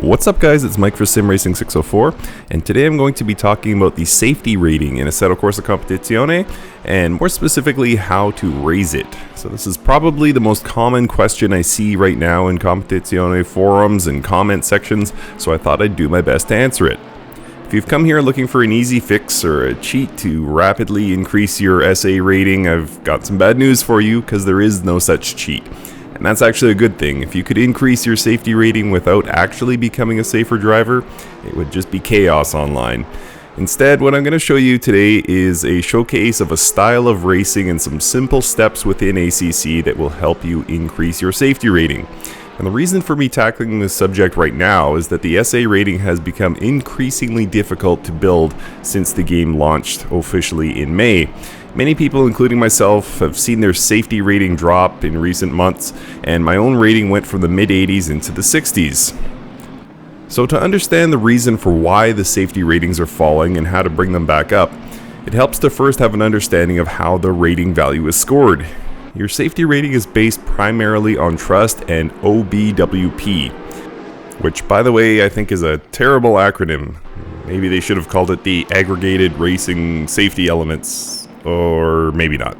What's up guys, it's Mike for SimRacing604, and today I'm going to be talking about the safety rating in Assetto Corsa Competizione, and more specifically how to raise it. So this is probably the most common question I see right now in Competizione forums and comment sections, so I thought I'd do my best to answer it. If you've come here looking for an easy fix or a cheat to rapidly increase your SA rating, I've got some bad news for you because there is no such cheat. And that's actually a good thing. If you could increase your safety rating without actually becoming a safer driver, it would just be chaos online. Instead, what I'm going to show you today is a showcase of a style of racing and some simple steps within ACC that will help you increase your safety rating. And the reason for me tackling this subject right now is that the SA rating has become increasingly difficult to build since the game launched officially in May. Many people, including myself, have seen their safety rating drop in recent months, and my own rating went from the mid-80s into the 60s. So to understand the reason for why the safety ratings are falling and how to bring them back up, it helps to first have an understanding of how the rating value is scored. Your safety rating is based primarily on trust and OBWP, which, by the way, I think is a terrible acronym. Maybe they should have called it the Aggregated Racing Safety Elements. Or maybe not.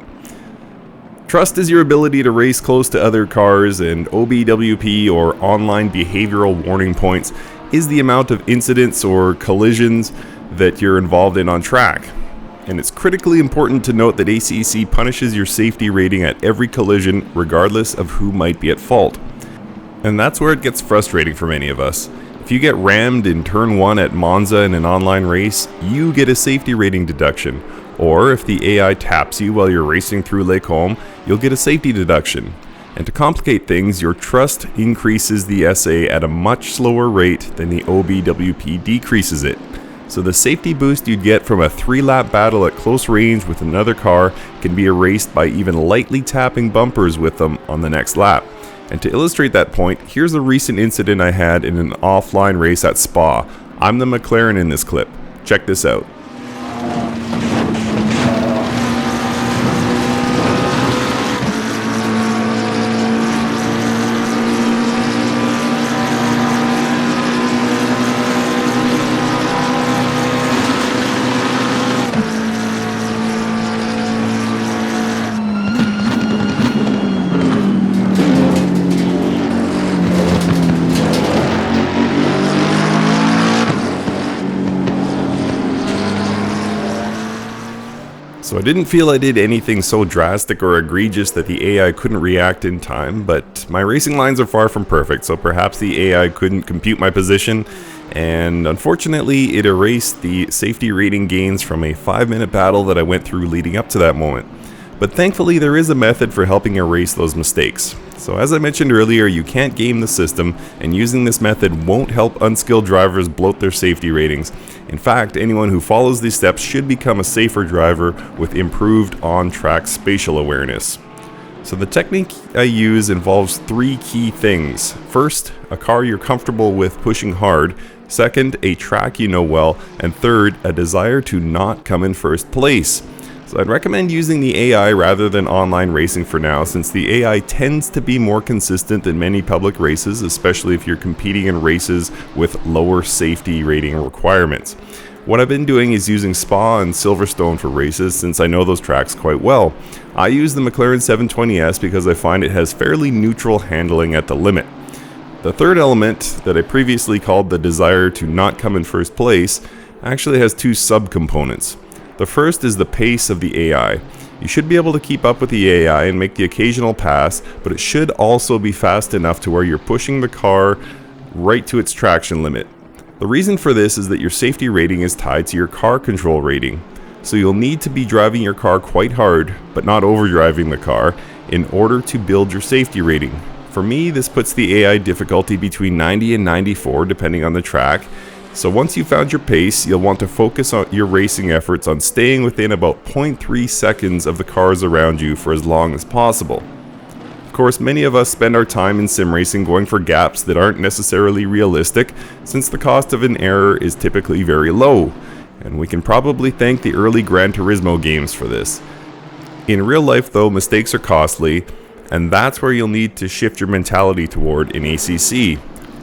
Trust is your ability to race close to other cars, and OBWP, or Online Behavioral Warning Points, is the amount of incidents or collisions that you're involved in on track. And it's critically important to note that ACC punishes your safety rating at every collision, regardless of who might be at fault. And that's where it gets frustrating for many of us. If you get rammed in turn 1 at Monza in an online race, you get a safety rating deduction. Or if the AI taps you while you're racing through Lake Holm, you'll get a safety deduction. And to complicate things, your trust increases the SA at a much slower rate than the OBWP decreases it. So the safety boost you'd get from a 3-lap battle at close range with another car can be erased by even lightly tapping bumpers with them on the next lap. And to illustrate that point, here's a recent incident I had in an offline race at Spa. I'm the McLaren in this clip. Check this out. So I didn't feel I did anything so drastic or egregious that the AI couldn't react in time, but my racing lines are far from perfect, so perhaps the AI couldn't compute my position, and unfortunately it erased the safety rating gains from a 5-minute battle that I went through leading up to that moment. But thankfully there is a method for helping erase those mistakes. So as I mentioned earlier, you can't game the system, and using this method won't help unskilled drivers bloat their safety ratings. In fact, anyone who follows these steps should become a safer driver with improved on-track spatial awareness. So the technique I use involves 3 key things. First, a car you're comfortable with pushing hard. Second, a track you know well. And third, a desire to not come in first place. So I'd recommend using the AI rather than online racing for now, since the AI tends to be more consistent than many public races, especially if you're competing in races with lower safety rating requirements. What I've been doing is using Spa and Silverstone for races, since I know those tracks quite well. I use the McLaren 720S because I find it has fairly neutral handling at the limit. The third element, that I previously called the desire to not come in first place, actually has 2 subcomponents. The first is the pace of the AI. You should be able to keep up with the AI and make the occasional pass, but it should also be fast enough to where you're pushing the car right to its traction limit. The reason for this is that your safety rating is tied to your car control rating. So you'll need to be driving your car quite hard, but not overdriving the car, in order to build your safety rating. For me, this puts the AI difficulty between 90 and 94 depending on the track. So once you've found your pace, you'll want to focus on your racing efforts on staying within about 0.3 seconds of the cars around you for as long as possible. Of course, many of us spend our time in sim racing going for gaps that aren't necessarily realistic, since the cost of an error is typically very low, and we can probably thank the early Gran Turismo games for this. In real life though, mistakes are costly, and that's where you'll need to shift your mentality toward in ACC.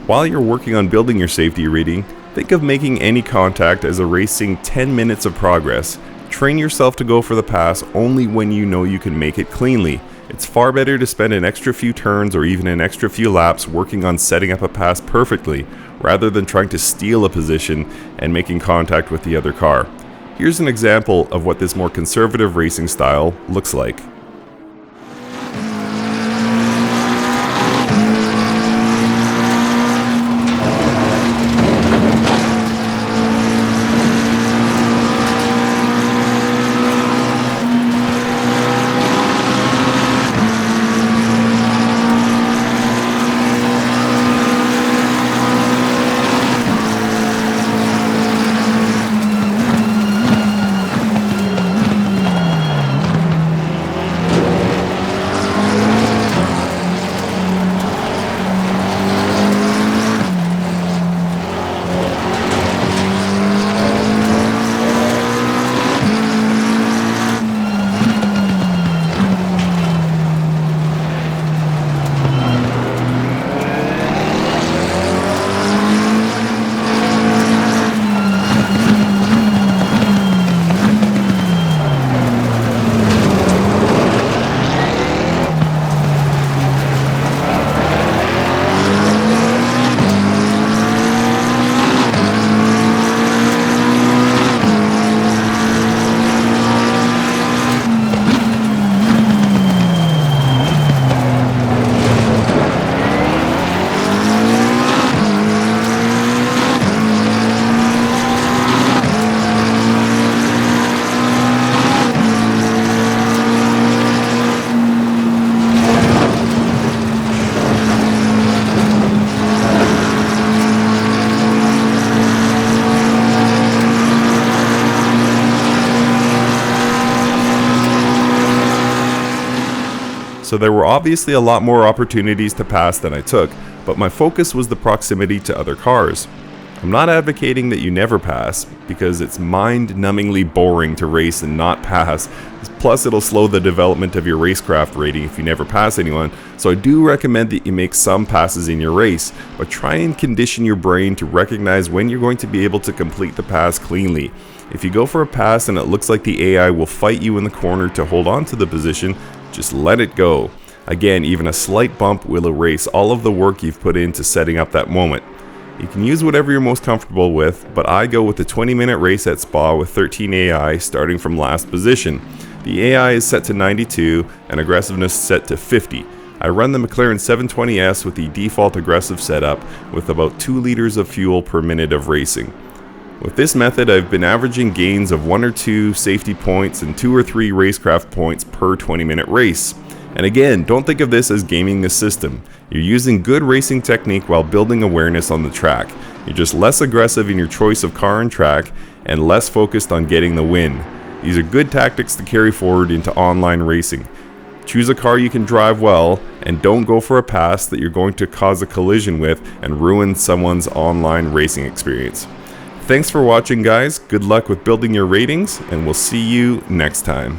While you're working on building your safety rating, think of making any contact as erasing 10 minutes of progress. Train yourself to go for the pass only when you know you can make it cleanly. It's far better to spend an extra few turns or even an extra few laps working on setting up a pass perfectly, rather than trying to steal a position and making contact with the other car. Here's an example of what this more conservative racing style looks like. So there were obviously a lot more opportunities to pass than I took, but my focus was the proximity to other cars. I'm not advocating that you never pass, because it's mind-numbingly boring to race and not pass, plus it'll slow the development of your racecraft rating if you never pass anyone, so I do recommend that you make some passes in your race, but try and condition your brain to recognize when you're going to be able to complete the pass cleanly. If you go for a pass and it looks like the AI will fight you in the corner to hold on to the position, just let it go. Again, even a slight bump will erase all of the work you've put into setting up that moment. You can use whatever you're most comfortable with, but I go with a 20-minute race at Spa with 13 AI starting from last position. The AI is set to 92 and aggressiveness set to 50. I run the McLaren 720S with the default aggressive setup with about 2 liters of fuel per minute of racing. With this method, I've been averaging gains of 1 or 2 safety points and 2 or 3 racecraft points per 20-minute race. And again, don't think of this as gaming the system. You're using good racing technique while building awareness on the track. You're just less aggressive in your choice of car and track and less focused on getting the win. These are good tactics to carry forward into online racing. Choose a car you can drive well, and don't go for a pass that you're going to cause a collision with and ruin someone's online racing experience. Thanks for watching, guys. Good luck with building your ratings, and we'll see you next time.